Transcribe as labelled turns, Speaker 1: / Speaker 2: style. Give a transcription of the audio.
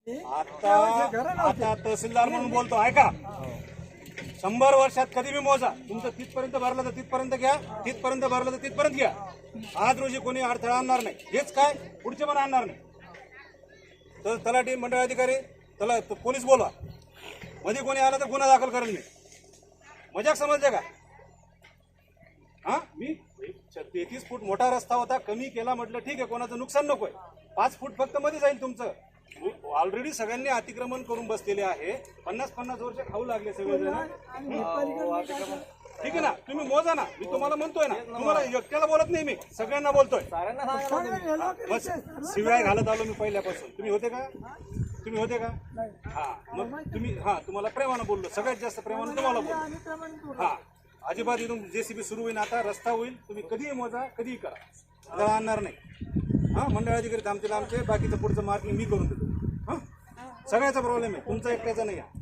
Speaker 1: आता आता तहसीलदार म्हणून बोलतो ऐका. 100 वर्षात कधी बी मोजा. तुमचं तिथपर्यंत भरलं तर तिथपर्यंत घ्या, तिथपर्यंत भरलं तर तिथपर्यंत घ्या. आज रोजी कोणी अडथळा आणणार नाही. हेच काय पुढचे पण आणणार नाही. तर तलाठी मंडळ अधिकारी त्याला पोलीस बोलवा. मध्ये कोणी आलं तर गुन्हा दाखल करेल मी. मजाक समजते का? हा मी 33 फूट मोठा रस्ता होता, कमी केला म्हटलं ठीक आहे, कोणाचं नुकसान नकोय. 5 फूट फक्त मध्ये जाईल तुमचं. ऑलरेडी सगळ्यांनी अतिक्रमण करून बसलेले आहे. 50-50 वर्ष खाऊ लागले सगळेजण. ठीक आहे ना, तुम्ही मोजा ना. मी तुम्हाला म्हणतोय ना, तुम्हाला एकट्याला बोलत नाही, मी सगळ्यांना बोलतोय. बस शिवाय घालत आलो मी पहिल्यापासून. तुम्ही होते का? तुम्ही होते का? हा मग तुम्ही तुम्हाला प्रेमानं बोललो, सगळ्यात जास्त प्रेमानं तुम्हाला बोललो. हा अजिबात इथून जेसीबी सुरू होईल, आता रस्ता होईल. तुम्ही कधीही मोजा, कधीही करा, जरा आणणार नाही. हा मंडळ अधिकारी थांबतील आमचे, बाकीचं पुढचं मार्किंग मी करून देतो. हा सगळ्याचा प्रॉब्लेम आहे, तुमचा एकट्याचा नाही आहे.